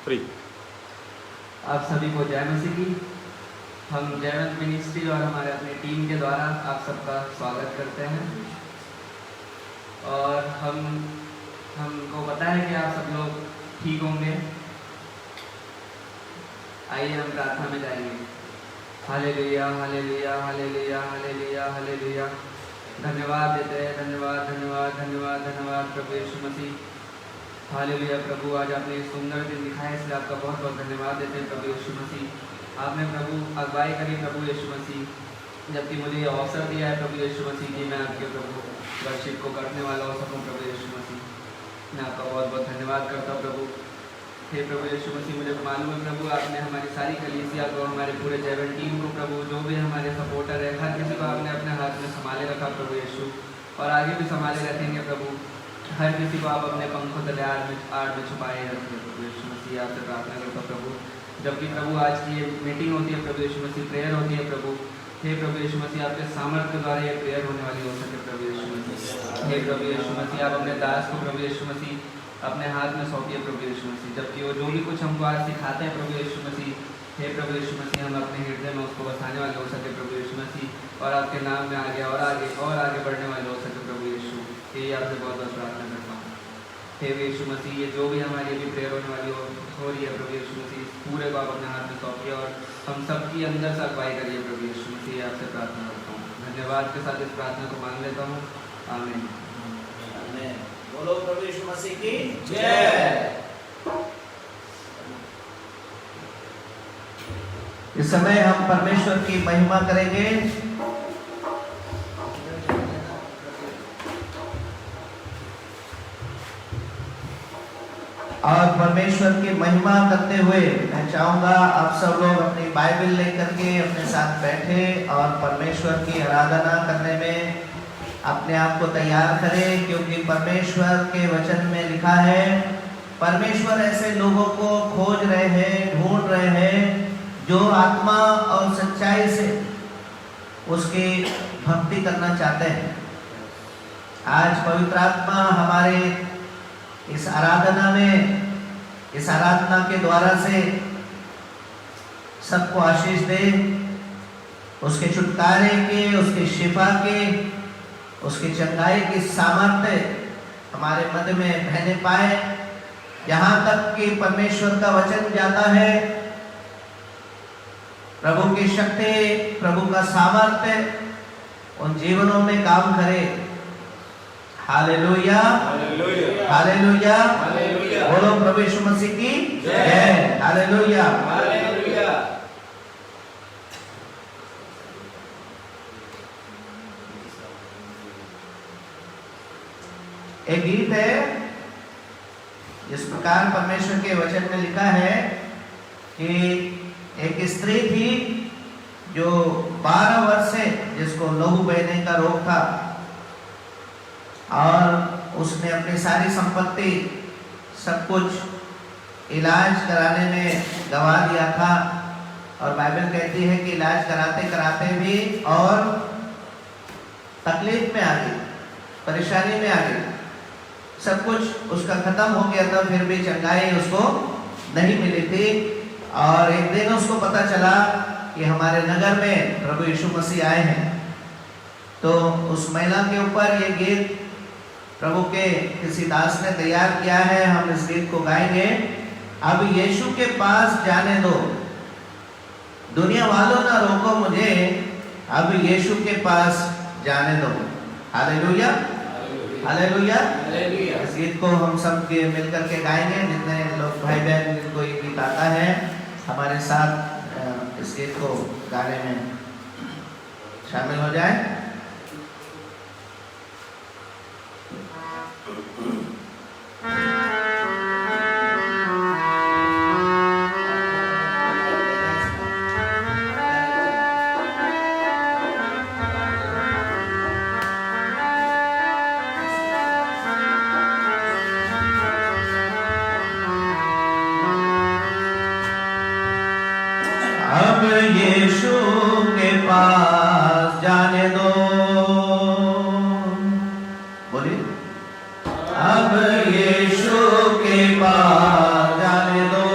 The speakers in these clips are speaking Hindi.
फ्री। आप सभी को जय मसीह की। हम जयवंत मिनिस्ट्री और हमारे अपनी टीम के द्वारा आप सबका स्वागत करते हैं और हमको पता है कि आप सब लोग ठीक होंगे। आइए हम प्रार्थना में जाएंगे। Hallelujah hallelujah hallelujah hallelujah hallelujah. धन्यवाद देते हैं, धन्यवाद धन्यवाद धन्यवाद धन्यवाद प्रभु यीशु मसीह। हालेलुया प्रभु, आज आपने सुंदर दिन दिखाया इसलिए आपका बहुत बहुत धन्यवाद देते हैं प्रभु यीशु मसीह। आपने प्रभु अगुवाई करी प्रभु यीशु मसीह, जबकि मुझे ये अवसर दिया है प्रभु यीशु मसीह कि मैं आपके प्रभु वर्शिप को करने वाला हो सकूँ प्रभु यीशु मसीह। मैं आपका बहुत बहुत धन्यवाद करता हूँ प्रभु। हे प्रभु यीशु मसीह, मुझे मालूम है प्रभु आपने हमारी सारी कलीसिया को, हमारे पूरे जयवन टीम को प्रभु, जो भी हमारे सपोर्टर है, हर किसी को आपने अपने हाथ में संभाले रखा प्रभु यीशु, और आगे भी संभाले रखेंगे प्रभु। हर किसी को आप अपने पंखों तले आड़ में छुपाए रखें प्रभु यीशु मसीह। आपसे प्रार्थना करता हूँ प्रभु, जबकि प्रभु आज की ये मीटिंग होती है प्रभु यीशु मसीह, प्रेयर होती है प्रभु। हे प्रभु यीशु मसीह, आपके सामर्थ्य के द्वारा ये प्रेयर होने वाली हो सके प्रभु यीशु मसीह। हे प्रभु यीशु मसीह, आप अपने दास को प्रभु यीशु मसीह अपने हाथ में सौंपिए प्रभु यीशु मसीह, जबकि वो जो भी कुछ हमको आज सिखाते हैं प्रभु यीशु मसीह, हे प्रभु यीशु मसीह, हम अपने हृदय में उसको बसाने वाले हो सके प्रभु यीशु मसीह, और आपके नाम में आगे और आगे और आगे बढ़ने वाले हो सके प्रभु यीशु। यही आपसे बहुत बहुत प्रार्थना करता हूँ हे यीशु मसीह। ये जो भी हमारी अभी प्रेयर होने वाली हो रही है प्रभु यीशु मसीह, पूरे को आप अपने हाथ में सौंपिए और हम सबकी अंदर से अगुवाई करिए प्रभु यीशु मसीह। आपसे प्रार्थना करता हूँ, धन्यवाद के साथ इस प्रार्थना को मान लेता हूँ। आमीन। बोलो प्रभु यीशु मसीह की जय। इस समय हम परमेश्वर की महिमा करेंगे। और परमेश्वर की महिमा करते हुए मैं चाहूंगा आप सब लोग अपनी बाइबल लेकर के अपने साथ बैठे और परमेश्वर की आराधना करने में अपने आप को तैयार करें, क्योंकि परमेश्वर के वचन में लिखा है, परमेश्वर ऐसे लोगों को खोज रहे हैं, ढूंढ रहे हैं जो आत्मा और सच्चाई से उसकी भक्ति करना चाहते हैं। आज पवित्र आत्मा हमारे इस आराधना में, इस आराधना के द्वारा से सबको आशीष दे, उसके छुटकारे के, उसके शिफा के, उसकी चंगाई की सामर्थ्य हमारे मध्य में बहने पाए। यहाँ तक कि परमेश्वर का वचन जाता है, प्रभु की शक्ति, प्रभु का सामर्थ्य उन जीवनों में काम करे। Hallelujah hallelujah hallelujah hallelujah. बोलो प्रभु यीशु मसीह की जय। Hallelujah hallelujah. एक गीत है जिस प्रकार परमेश्वर के वचन में लिखा है कि एक स्त्री थी जो 12 वर्ष से जिसको लहू बहने का रोग था, और उसने अपनी सारी संपत्ति सब कुछ इलाज कराने में गवा दिया था। और बाइबल कहती है कि इलाज कराते कराते भी और तकलीफ में आ गई, परेशानी में आ गई, सब कुछ उसका खत्म हो गया था, फिर भी चंगाई उसको नहीं मिली थी। और एक दिन उसको पता चला कि हमारे नगर में प्रभु यीशु मसीह आए हैं। तो उस महिला के ऊपर ये गीत प्रभु के किसी दास ने तैयार किया है, हम इस गीत को गाएंगे। अब यीशु के पास जाने दो, दुनिया वालों ना रोको मुझे, अब यीशु के पास जाने दो। Hallelujah hallelujah hallelujah. इस गीत को हम सब के मिलकर के गाएंगे। जितने लोग भाई बहन जिनको ये गीत आता है, हमारे साथ इस गीत को गाने में शामिल हो जाए। अब यीशु के पास जाने दो, बोलिए। अब यीशु के पास जाने दो,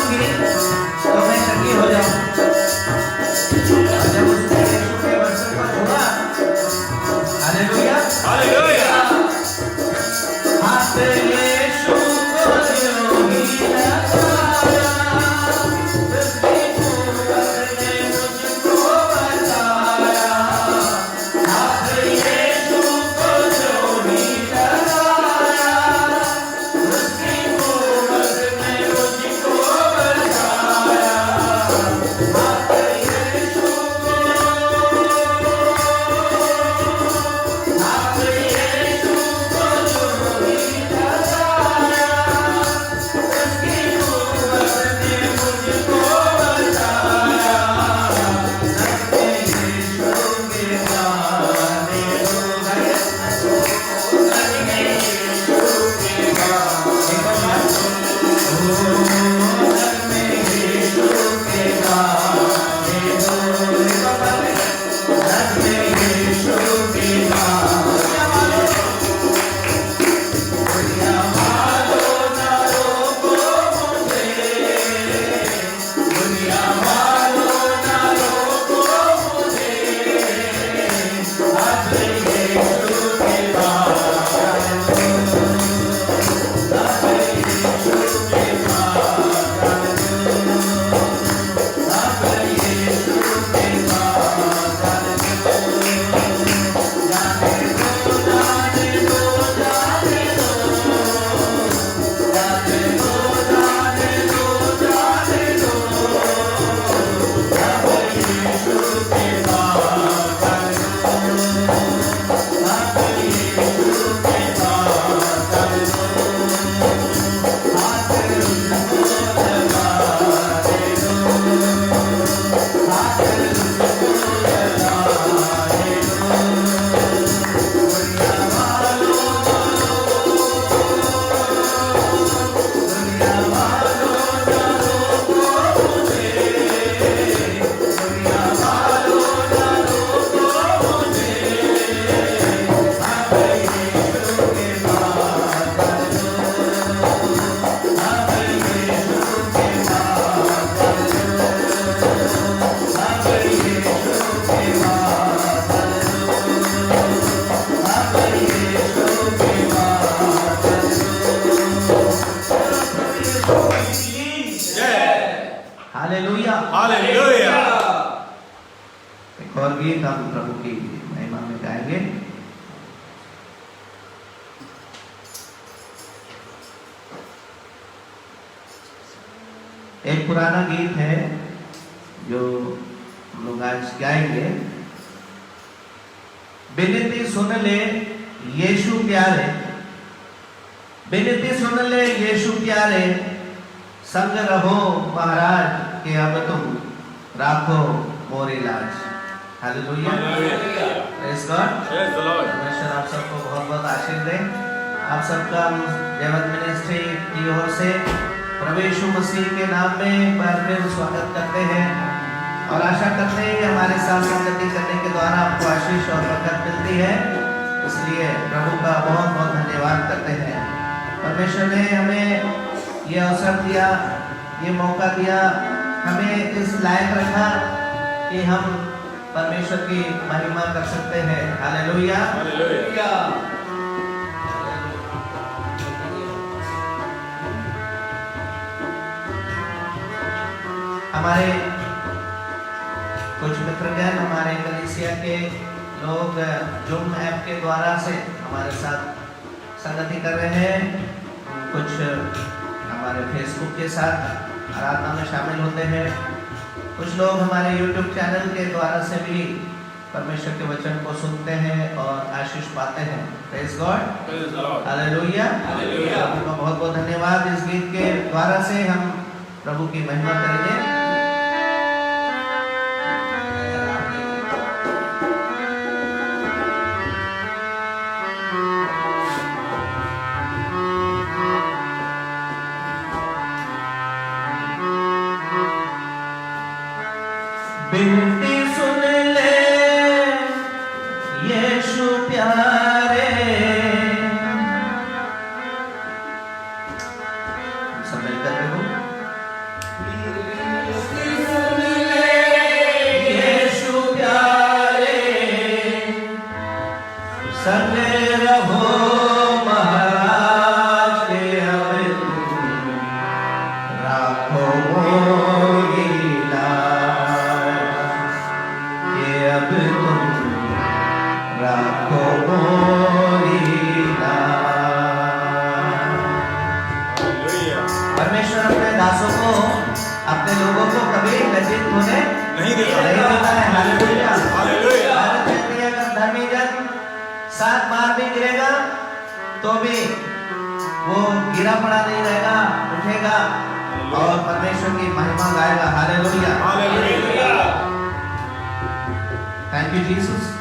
होंगी तो मैं चंगी हो जाऊं। और जब उसने यीशु के वस्त्र को छुआ, हालेलुया, हालेलुया। हाथ यीशु को यूं ही लगाया, उसकी कुव्वत ने मुझको बचाया। हाथ यीशु को यूं ही लगाया, उसकी कुव्वत ने मुझको बचाया। हाथ यीशु को, हाथ यीशु को यूं ही लगाया, उसकी कुव्वत ने मुझको बचाया। सबके यीशु के गाने दो गए, सबके यीशु के गाने दो, सबके यीशु के गाने दो, सबके यीशु के गाने दो। दुनिया वालों ना रोको मुझे, दुनिया वालों ना रोको मुझे, हाथ यीशु के गाने दो, हाथ यीशु के गाने दो, हाथ यीशु के गाने दो। जाने दो, जाने दो, जाने दो, जाने दो, जाने दो, जाने दो, हाथ यीशु के गाने दो, हाथ यीशु के गाने दो, हाथ उसको लगाने दो, हाथ उसको लगाने दो। दुनिया वालों ना रोको, दुनिया वालों ना रोको मुझे, दुनिया वालों ना रोको मुझे, हाथ यीशु के गाने दो, हाथ यीशु के गाने दो, हाथ यीशु के गाने दो, हाथ यीशु के जय। हालेलुया। हालेलुया। एक और गीत हम प्रभु की महिमा में गाएंगे। एक पुराना गीत है जो हम लोग आज गाएंगे। बिनती सुन ले यीशु प्यारे, बिनती सुन ले यीशु प्यारे, संग रहो महाराज के अब तुम राखो मोरी लाज। Hallelujah, praise God. Praise the Lord. परमेश्वर आप सबको बहुत बहुत आशीष दे। आप सबका जयवंत मिनिस्ट्री की ओर से प्रभु यीशु मसीह के नाम में एक बार फिर स्वागत करते हैं और आशा करते हैं कि हमारे साथ संगति करने के द्वारा आपको आशीष और बरकत मिलती है। इसलिए प्रभु का बहुत बहुत धन्यवाद करते हैं। परमेश्वर ने हमें ये अवसर दिया, ये मौका दिया, हमें इस लायक रखा कि हम परमेश्वर की महिमा कर सकते हैं। Hallelujah, hallelujah. हमारे कुछ मित्रगण, हमारे कलीसिया के लोग जूम ऐप के द्वारा से हमारे साथ संगति कर रहे हैं। कुछ हमारे फेसबुक के साथ आराधना में शामिल होते हैं। कुछ लोग हमारे यूट्यूब चैनल के द्वारा से भी परमेश्वर के वचन को सुनते हैं और आशीष पाते हैं। Praise God, Praise the Lord. Hallelujah. Hallelujah. प्रभु का बहुत बहुत धन्यवाद। इस गीत के द्वारा से हम प्रभु की महिमा करेंगे। बिनती सुन ले यीशु प्यारे, सब मिलकर देखो। अपने लोगों को कभी लज्जित होने नहीं देता। है। हालेलुया। हालेलुया। भारत कहती है, अगर धर्मी जन 7 बार भी गिरेगा तो भी वो गिरा पड़ा नहीं रहेगा, उठेगा और परमेश्वर की महिमा गाएगा। Hallelujah. Hallelujah. Thank you Jesus.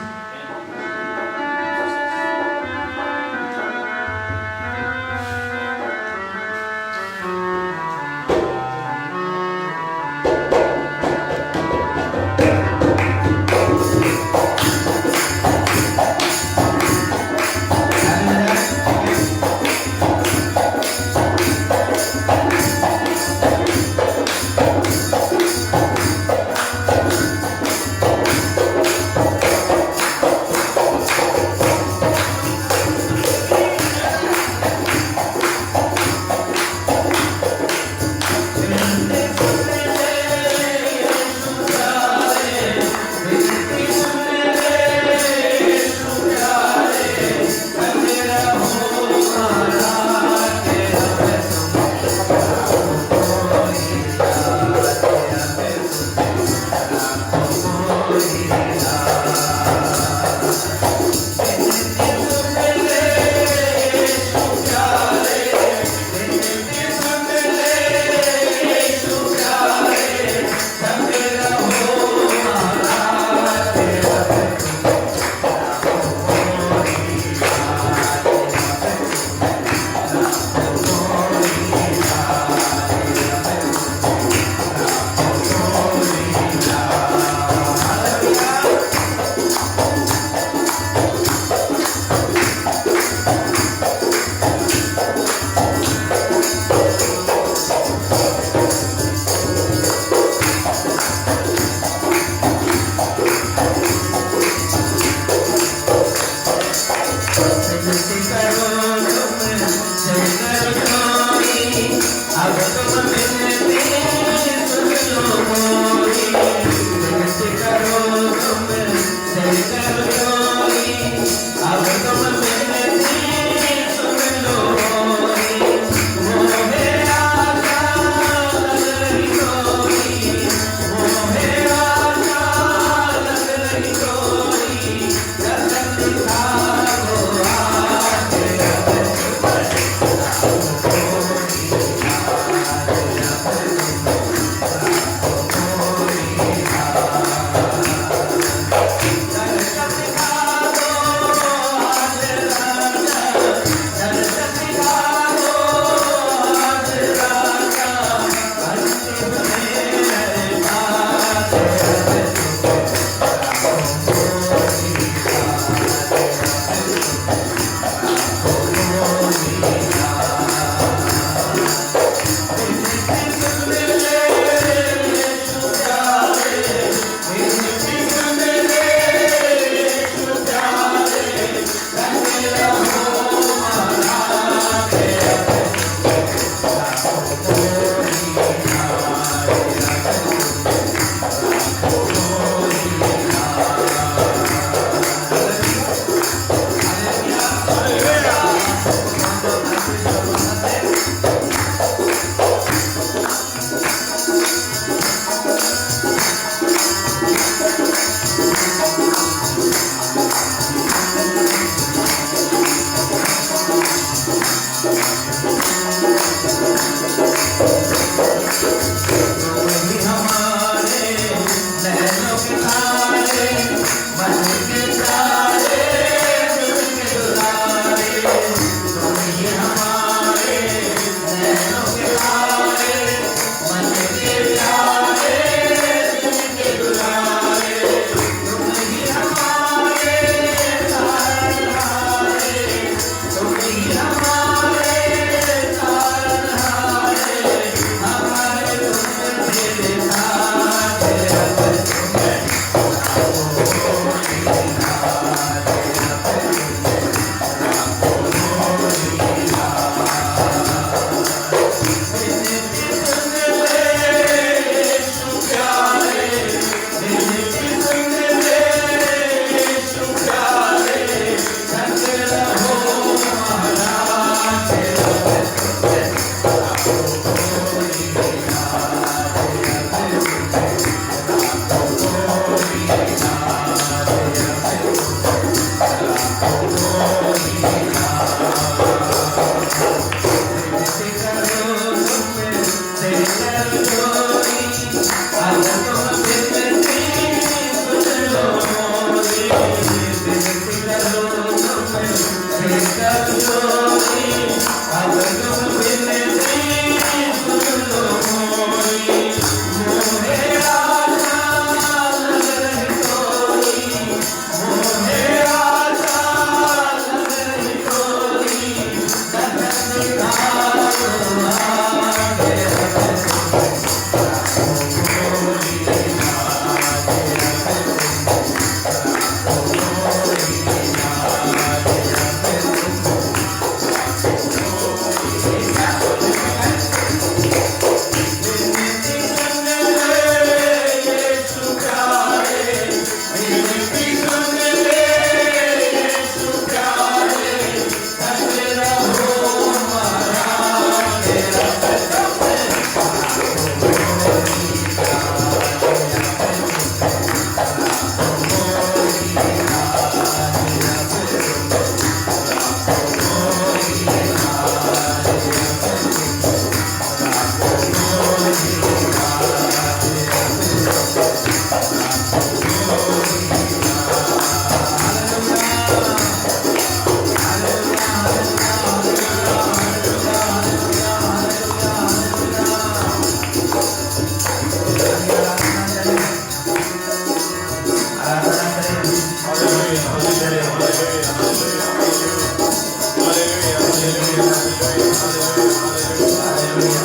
Hallelujah.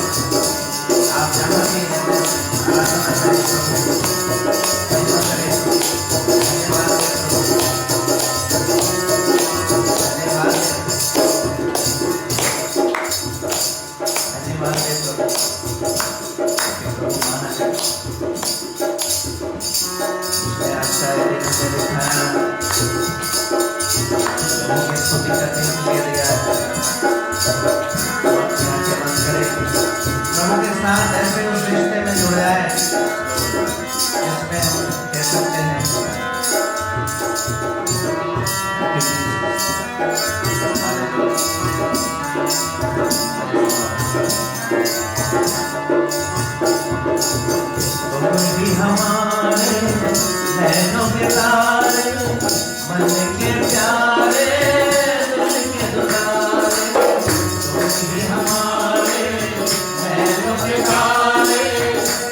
आप जहाँ भी हैं, आराधना करें प्रभु को, महिमा करें, धन्यवाद दें प्रभु को, धन्यवाद दें, धन्यवाद दें प्रभु, क्योंकि प्रभु महान है। उसने अच्छा दिन हमें दिखाया, प्रभु की स्तुति करने के लिए दिया। अपनी आंखें बंद करें, प्रभु के साथ ऐसे उस रिश्ते में जुड़ा है जिसमें हम कह सकते हैं तुम ही हमारे नैनों के तारे, मन के प्यारे, दिल के दुलारे, तुम ही हमारे नैनों के तारे,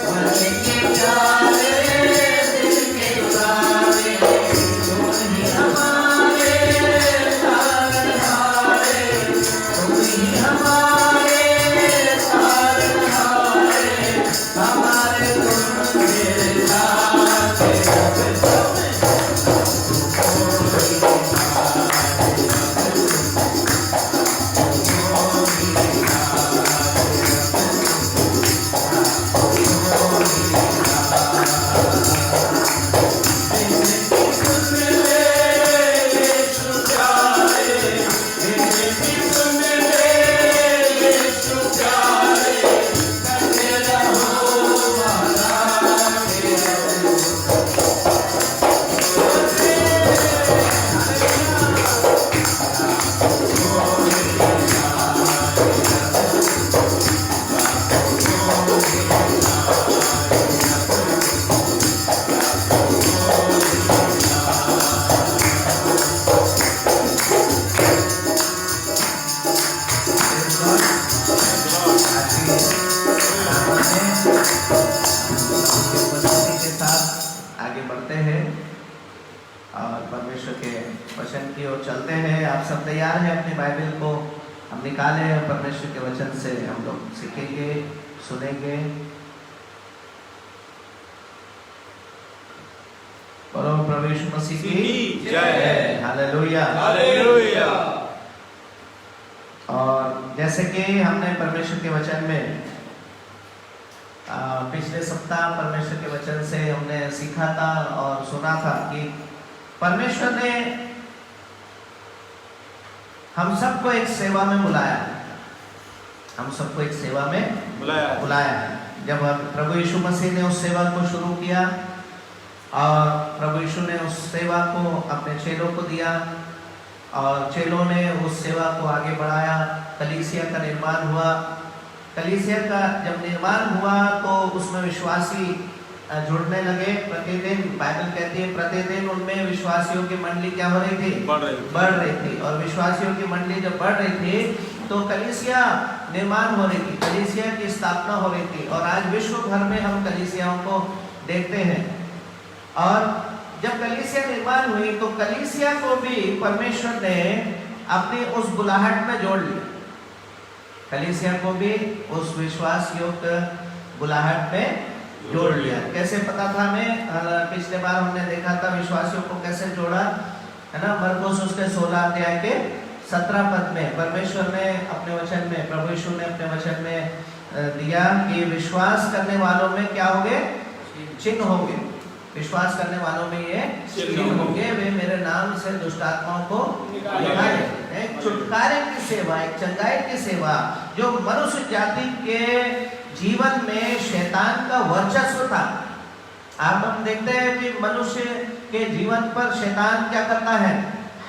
मन के प्यारे, दिल के दुलारे, तुम ही हमारे तारनहारे, तुम ही हमारे तारनहारे, हमारे तुम मेरे साथ के साथ आगे बढ़ते हैं और परमेश्वर के वचन की ओर चलते हैं। आप सब तैयार हैं? अपनी बाइबल को हम निकालें और परमेश्वर के वचन से हम लोग सीखेंगे, सुनेंगे। बोलो प्रभु यीशु मसीह की जय। Hallelujah, hallelujah. और जैसे कि हमने परमेश्वर के वचन में पिछले सप्ताह परमेश्वर के वचन से हमने सीखा था और सुना था कि परमेश्वर ने हम सबको एक सेवा में बुलाया, हम सबको एक सेवा में बुलाया। जब प्रभु यीशु मसीह ने उस सेवा को शुरू किया और प्रभु यीशु ने उस सेवा को अपने चेलों को दिया और चेलों ने उस सेवा को आगे बढ़ाया, कलीसिया का निर्माण हुआ। कलीसिया का जब निर्माण हुआ तो उसमें विश्वासी जुड़ने लगे। प्रतिदिन बाइबल कहती है प्रतिदिन उनमें विश्वासियों की मंडली क्या हो रही थी? बढ़ रही थी। और विश्वासियों की मंडली जब बढ़ रही थी तो कलीसिया निर्माण हो रही थी, कलीसिया की स्थापना हो रही थी। और आज विश्व भर में हम कलीसियाओं को देखते हैं। और जब कलीसिया निर्माण हुई तो कलीसिया को भी परमेश्वर ने अपनी उस बुलाहट में जोड़ लिया। कलीसिया को भी उस विश्वास योग्य बुलाहट में जोड़ लिया। कैसे पता था हमें? पिछले बार हमने देखा था विश्वासियों को कैसे जोड़ा, है ना? मरकुस उसके 16 अध्याय के 17 पद में परमेश्वर ने अपने वचन में, प्रभु यीशु ने अपने वचन में दिया कि विश्वास करने वालों में क्या होंगे? चिन्ह होंगे। विश्वास करने वालों में ये चिन्ह होंगे, वे मेरे नाम से दुष्ट आत्माओं को निकालेंगे। एक छुटकारे की सेवा, एक चंगाई की सेवा जो मनुष्य जाति के जीवन में शैतान का वर्चस्व था। आप हम देखते हैं कि मनुष्य के जीवन पर शैतान क्या करता है?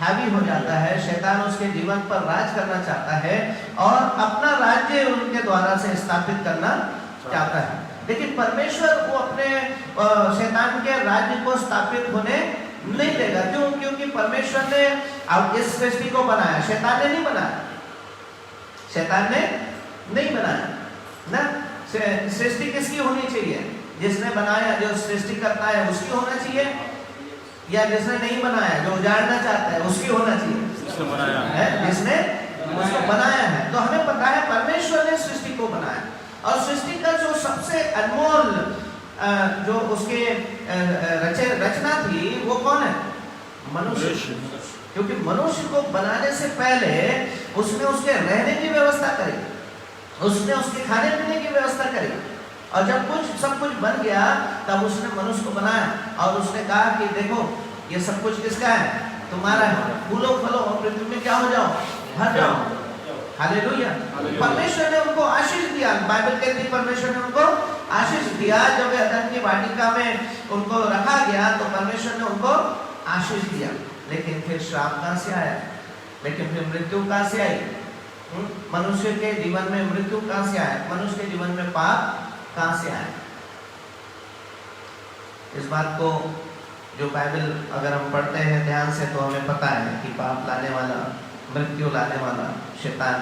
हावी हो जाता है। शैतान उसके जीवन पर राज करना चाहता है और अपना राज्य उनके द्वारा से स्थापित करना चाहता है। लेकिन परमेश्वर वो अपने शैतान के राज्य को स्थापित होने नहीं देगा। क्यों? क्योंकि परमेश्वर ने अब इस सृष्टि को बनाया, शैतान ने नहीं बनाया। शैतान ने नहीं बनाया ना। सृष्टि किसकी होनी चाहिए? जिसने बनाया, जो सृष्टि करता है उसकी होना चाहिए, या जिसने नहीं बनाया, जो उजाड़ना चाहता है उसकी होना चाहिए? जिसने उसको बनाया है। तो हमें पता है परमेश्वर ने सृष्टि को बनाया, और सृष्टि का जो सबसे अनमोल जो उसके रचना थी वो कौन है? मनुष्य। क्योंकि मनुष्य को बनाने से पहले उसने उसके रहने की व्यवस्था करी, उसने उसके खाने पीने की व्यवस्था करी, और जब सब कुछ बन गया तब उसने मनुष्य को बनाया, और उसने कहा कि देखो ये सब कुछ किसका है? तुम्हारा है, फूलो फलो और पृथ्वी में क्या हो जाओ? भर जाओ। हालेलुया। परमेश्वर ने उनको आशीष दिया। बाइबल कहती है परमेश्वर ने उनको आशीष दिया। जब अदन की वाटिका में उनको रखा गया तो परमेश्वर ने उनको आशीष दिया, लेकिन फिर श्राप कहां से आया? लेकिन फिर मृत्यु कहां से आई? मनुष्य के जीवन में मृत्यु कहां से आया? मनुष्य के जीवन में पाप कहां से आया? इस बात को जो बाइबल अगर हम पढ़ते हैं ध्यान से तो हमें पता है कि पाप लाने वाला, मृत्यु लाने वाला शैतान।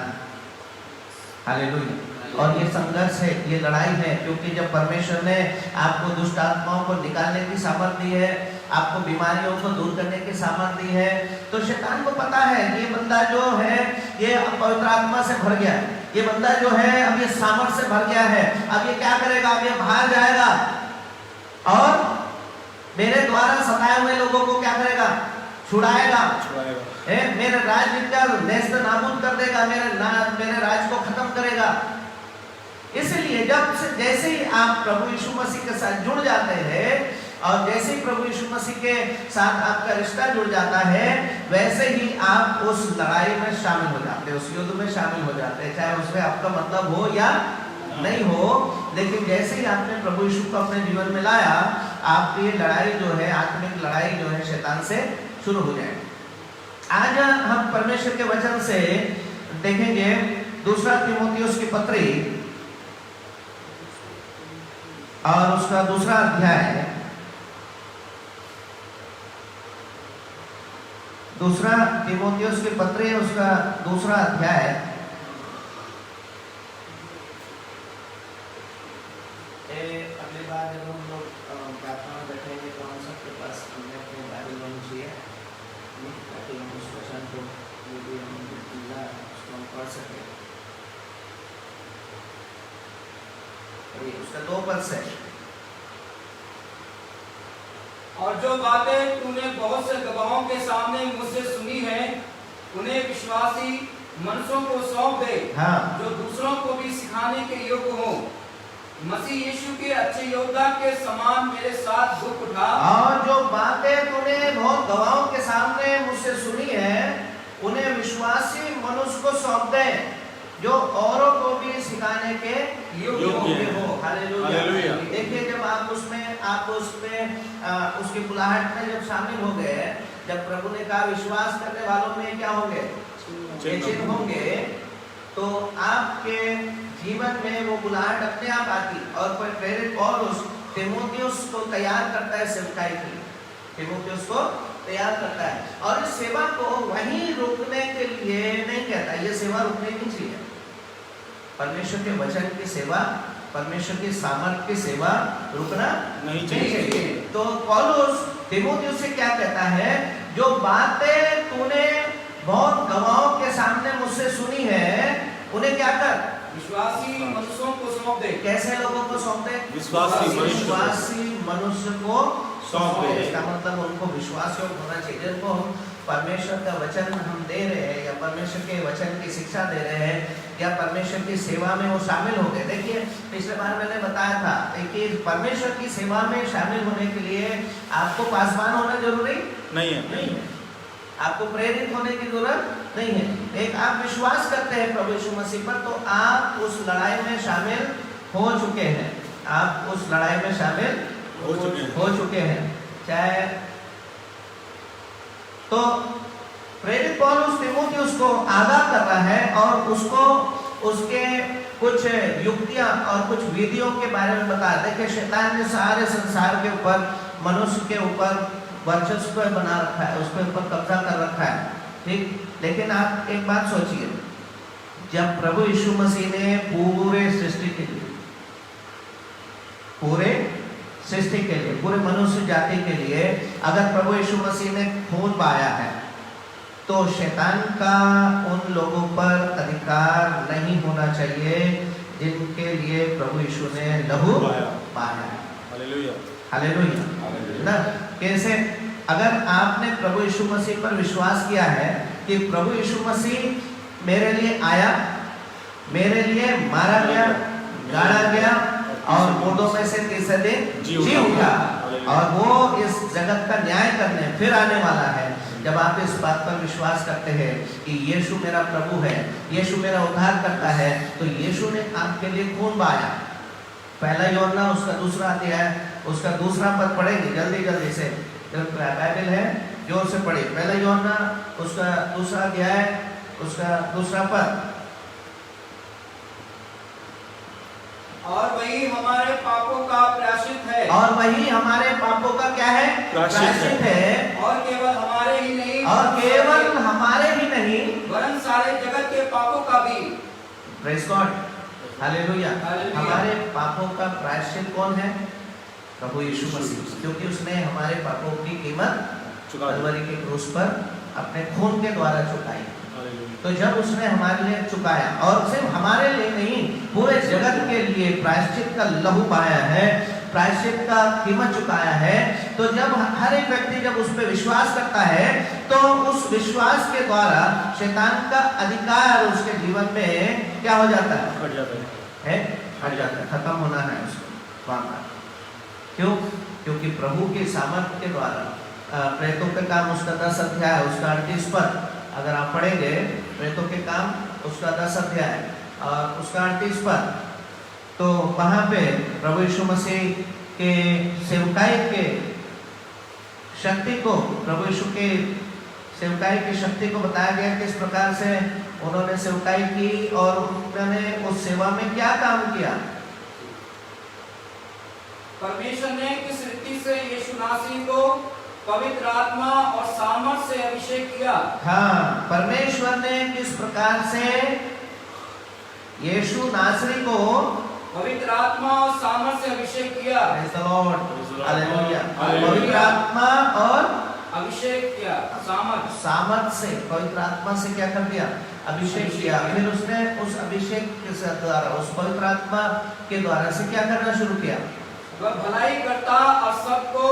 हालेलुया। और ये संघर्ष है, ये लड़ाई है, क्योंकि जब परमेश्वर ने आपको दुष्ट आत्माओं को निकालने की सामर्थ्य दी है, आपको बीमारियों को दूर करने की सामर्थ्य दी है, तो शैतान को पता है ये बंदा जो है ये पवित्र आत्मा से भर गया है, ये बंदा जो है अब ये सामर्थ्य से भर गया है, अब ये क्या करेगा? अब ये बाहर जाएगा और मेरे द्वारा सताए हुए लोगों को क्या करेगा? छुड़ाएगा। मेरे राज्य का नेस्त नाबूद कर देगा, मेरे राज्य को खत्म करेगा। इसलिए जैसे ही आप प्रभु यीशु मसीह के साथ जुड़ जाते हैं, और जैसे ही प्रभु यीशु मसीह के साथ आपका रिश्ता जुड़ जाता है, वैसे ही आप उस लड़ाई में शामिल हो जाते हैं, उस युद्ध में शामिल हो जाते हैं, चाहे उसमें आपका मतलब हो या नहीं हो। लेकिन जैसे ही आपने प्रभु यीशु को अपने जीवन में लाया, आपकी लड़ाई जो है, आत्मिक लड़ाई जो है, शैतान से शुरू हो जाएगी। आज हम परमेश्वर के वचन से देखेंगे 2 तीमुथियुस की पत्री और उसका 2 अध्याय, 2 तीमुथियुस की पत्री उसका 2 अध्याय। अगली बार जब हम लोग प्रार्थना में बैठेंगे तो हम सबके पास अपने बाइबल होनी चाहिए, ताकि हम उस वचन को यदि हम पढ़ सकें। उसका 2 पद से, और जो बातें तूने बहुत से गवाहों के सामने मुझसे सुनी है, उन्हें विश्वासी मनुष्यों को सौंप दे, जो दूसरों को भी सिखाने के योग्य हो। मसीह यीशु के अच्छे योद्धा के समान मेरे साथ दुख उठा। और जो बातें तूने बहुत गवाहों के सामने मुझसे सुनी है, उन्हें विश्वासी मनुष्य को सौंप दे, जो औरों को भी सिखाने के योग्य हो। हालेलुया। देखिए, जब आप उसमें उसकी बुलाहट में जब शामिल हो गए, जब प्रभु ने कहा विश्वास करने वालों में क्या होंगे? चिन्ह होंगे, तो आपके जीवन में वो बुलाहट अपने आप आती। और कोई प्रेरित पौलुस तीमुथियुस को तैयार करता है सेवकाई के लिए, तीमुथियुस को तैयार करता है, और इस सेवा को वहीं रुकने के लिए नहीं कहता, ये सेवा रुकने नहीं चाहिए। परमेश्वर के वचन की सेवा, परमेश्वर की सामर्थ की सेवा रुकना नहीं चाहिए। तो पौलुस तीमुथियुस से क्या कहता है? जो बातें तूने बहुत गवाहों के सामने मुझसे सुनी है, उन्हें क्या कर? विश्वासी मनुष्यों को सौंप दे। कैसे लोगों को सौंप दे? विश्वासी मनुष्य को सौंप दे। इसका मतलब उनको विश्वास योग्य होना चाहिए। जिनको हम परमेश्वर का वचन हम दे रहे हैं, या परमेश्वर के वचन की शिक्षा दे रहे हैं, या परमेश्वर की सेवा में वो शामिल हो गए। देखिए, पिछले बार मैंने बताया था कि परमेश्वर की सेवा में शामिल होने के लिए आपको पासवान होना जरूरी नहीं है। आपको प्रेरित होने की जरूरत नहीं है। एक आप विश्वास करते हैं प्रभु यीशु मसीह पर, तो आप उस लड़ाई में शामिल हो चुके हैं। आप उस लड़ाई में शामिल हो चुके हैं। चाहे तो प्रेरित पौलुस तीमुथियुस को आगाह कर रहा है, और उसको उसके कुछ युक्तियां और कुछ विधियों के बारे में बता। देखिए, शैतान ने सारे संसार के ऊपर, मनुष्य के ऊपर वर्चस्व बना रखा है, उसके ऊपर कब्जा कर रखा है, ठीक। लेकिन आप एक बात सोचिए, जब प्रभु यीशु मसीह ने पूरे सृष्टि के लिए, पूरे मनुष्य जाति के लिए अगर प्रभु यीशु मसीह ने खून बहाया है, तो शैतान का उन लोगों पर अधिकार नहीं होना चाहिए जिनके लिए प्रभु यीशु ने लहू बहाया है। हालेलुया। हालेलुया ना। कैसे? अगर आपने प्रभु यीशु मसीह पर विश्वास किया है कि प्रभु यीशु मसीह मेरे लिए आया, मेरे लिए मारा गया, गाड़ा गया और मुर्दों में से तीसरे दिन जी उठा, और वो इस जगत का न्याय करने फिर आने वाला है। जब आप इस बात पर विश्वास करते हैं कि यीशु मेरा प्रभु है, यीशु मेरा उद्धार करता है, तो यीशु ने आपके लिए खून बहाया। पहला यूहन्ना उसका दूसरा अध्याय उसका दूसरा पद पढ़ेंगे जल्दी जल्दी से, बाइबल है जोर से पढ़े। पहला यूहन्ना उसका दूसरा अध्याय उसका दूसरा पद। और वही हमारे पापों का प्रायश्चित है, और वही हमारे पापों का क्या है? प्रायश्चित है। और केवल हमारे ही नहीं, और केवल हमारे ही नहीं वरन सारे जगत के पापों का भी। Praise God, hallelujah. हालेलुया। हमारे पापों का प्रायश्चित कौन है? प्रभु यीशु मसीह, क्योंकि उसने हमारे पापों की कीमत कलवरी के क्रूस पर अपने खून के द्वारा चुकाई। तो जब उसने हमारे लिए चुकाया, और सिर्फ हमारे लिए नहीं पूरे जगत के लिए प्रायश्चित का लहू बहाया है, प्रायश्चित का कीमत चुकाया है, तो जब हर एक व्यक्ति जब उस पर विश्वास करता है तो उस विश्वास के द्वारा शैतान का अधिकार उसके जीवन में क्या हो जाता है? हट जाता है, हट जाता है, खत्म होना है उसको वहां पर। क्यों? क्योंकि प्रभु के सामर्थ्य के द्वारा प्रेतों के काम उसका 10 अध्याय उसका 38 पद अगर आप पढ़ेंगे, प्रेतों के काम उसका 10 अध्याय और उसका 38 पद, तो वहां पे प्रभु यीशु मसीह के सेवकाई के शक्ति को, प्रभु यीशु के सेवकाई की शक्ति को बताया गया किस प्रकार से उन्होंने सेवकाई की और उन्होंने उस सेवा में क्या काम किया। परमेश्वर ने किस रीति से यीशु नासरी को पवित्र आत्मा और सामर्थ से अभिषेक किया। हाँ, परमेश्वर ने किस प्रकार से यीशु नासरी को पवित्र आत्मा और सामर्थ से अभिषेक किया। Praise the Lord, hallelujah. Hallelujah. पवित्र आत्मा और अभिषेक किया, सामर्थ से, पवित्र आत्मा से क्या कर दिया? अभिषेक किया। फिर उसने उस अभिषेक के द्वारा, उस पवित्र आत्मा के द्वारा से क्या करना शुरू किया? वह भलाई करता और सबको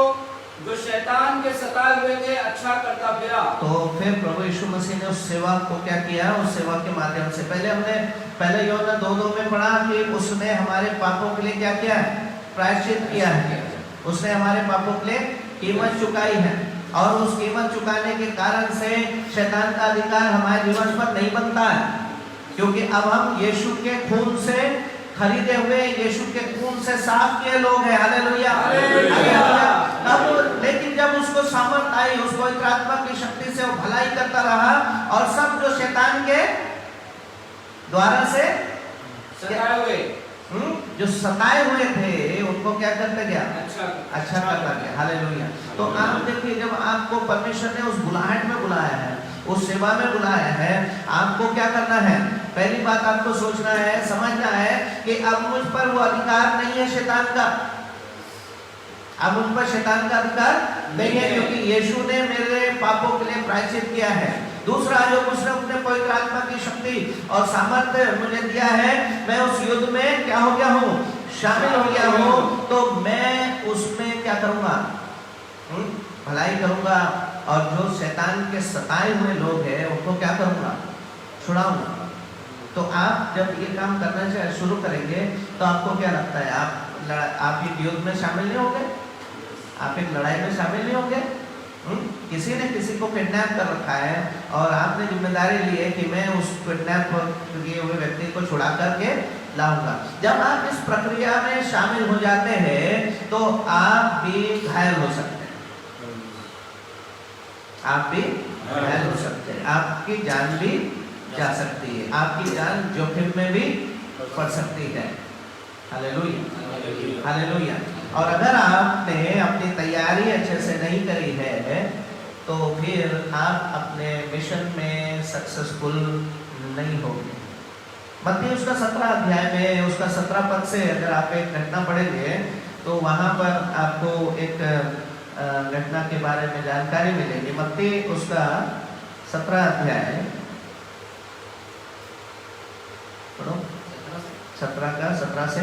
जो शैतान के सताए हुए थे अच्छा करता फिरा। तो फिर प्रभु यीशु मसीह ने उस सेवा को क्या किया? उस सेवा के माध्यम से पहले हमने पहले यूहन्ना 2:2 में पढ़ा कि उसने हमारे पापों के लिए क्या किया है? प्रायश्चित किया है। उसने हमारे पापों के लिए कीमत चुकाई है, और उस कीमत चुकाने के कारण से शैतान का अधिकार हमारे जीवन पर नहीं बनता है, क्योंकि अब हम यीशु के खून से खरीदे हुए, यीशु के खून से साफ किए लोग हैं। Hallelujah, hallelujah. अब लेकिन जब उसको सामर्थ आई, उस पवित्र आत्मा की शक्ति से वो भलाई करता रहा, और सब जो शैतान के द्वारा से सताए हुए, जो सताए हुए थे उनको क्या करते गया? अच्छा करता गया। हालेलुया। तो आप देखिए, जब आपको परमेश्वर ने उस बुलाहट में बुलाया है, उस सेवा में बुलाया है, आपको क्या करना है? पहली बात आपको सोचना है, समझना है कि अब मुझ पर वो अधिकार नहीं है शैतान का। अब मुझ पर शैतान का अधिकार नहीं है, क्योंकि यीशु ने मेरे पापों के लिए प्रायश्चित किया है। दूसरा, जो उसने अपने पवित्र आत्मा की शक्ति और सामर्थ्य मुझे दिया है, मैं उस युद्ध में क्या हो गया हूँ? शामिल हो गया हूँ। तो मैं उसमें क्या करूँगा? भलाई करूँगा, और जो शैतान के सताए हुए लोग हैं उनको क्या करूँगा? छुड़ाऊंगा। तो आप जब ये काम करना शुरू करेंगे तो आपको क्या लगता है? आप एक युद्ध में शामिल नहीं होंगे? आप एक लड़ाई में शामिल नहीं होंगे? किसी ने किसी को किडनैप कर रखा है, और आपने जिम्मेदारी ली है कि मैं उस किडनैप किए हुए व्यक्ति को छुड़ा करके लाऊंगा। जब आप इस प्रक्रिया में शामिल हो जाते हैं तो आप भी घायल हो सकते हैं, आप भी घायल हो सकते हैं, आपकी जान भी जा सकती है, आपकी जान जोखिम में भी पड़ सकती है। Hallelujah, hallelujah. और अगर आपने अपनी तैयारी अच्छे से नहीं करी है तो फिर आप अपने मिशन में सक्सेसफुल नहीं होंगे। मत्ती उसका 17 अध्याय में उसका 17 पद से अगर आप एक घटना पढ़ेंगे तो वहाँ पर आपको एक घटना के बारे में जानकारी मिलेगी। मत्ती उसका 17 अध्याय पढ़ो, 17 से।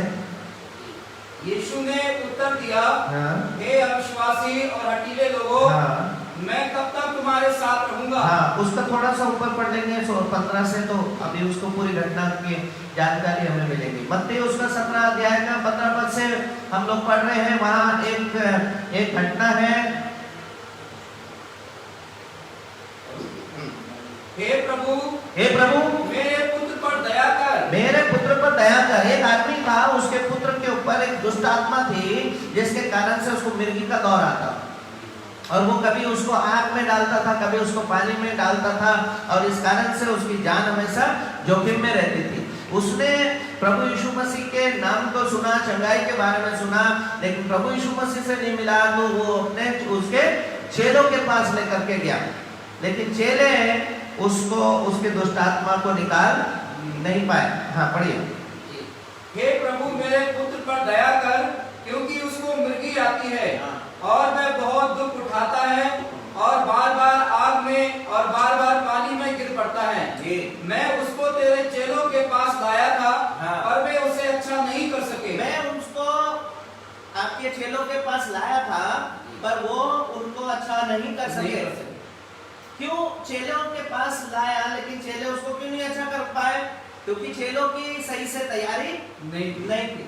यीशु ने उत्तर दिया, हाँ हे अविश्वासी और हठीले लोगों, हाँ मैं कब तक तुम्हारे साथ रहूंगा। हाँ, उसका थोड़ा सा ऊपर पढ़ लेंगे 15 से, तो अभी उसको पूरी घटना की जानकारी हमें मिलेगी। मत्ती उसका 17 अध्याय का 15 पद से हम लोग पढ़ रहे हैं। वहाँ एक घटना है। हे प्रभु, मेरे पुत्र पर दया कर। मेरे पुत्र पर दया कर। एक आदमी था, उसके पुत्र के ऊपर एक दुष्ट आत्मा थी, जिसके कारण से उसको मिर्गी का दौर आता, और वो कभी उसको आग में डालता था, कभी उसको पानी में डालता था, और इस कारण से उसकी जान हमेशा जोखिम में रहती थी। उसने प्रभु यीशु मसीह के नाम को सुना, चंगाई के बारे में सुना, लेकिन प्रभु यीशु मसीह से नहीं मिला, तो वो अपने उसके चेलों के पास लेकर के गया, लेकिन चेले उसको, उसके दुष्ट आत्मा को निकाल नहीं पाए। हाँ पढ़िए। हे प्रभु, मेरे पुत्र पर दया कर, क्योंकि उसको मिर्गी आती है और वह बहुत दुख उठाता है, और बार बार आग में और बार बार पानी में गिर पड़ता है। मैं उसको तेरे चेलों के पास लाया था, पर वे उसे अच्छा नहीं कर सके। मैं उसको आपके चेलों के पास लाया था, पर वो उनको अच्छा नहीं कर सके। क्यों चेलों के पास लाया, लेकिन चेले उसको क्यों नहीं अच्छा कर पाए? क्योंकि चेलों की सही से तैयारी नहीं थी।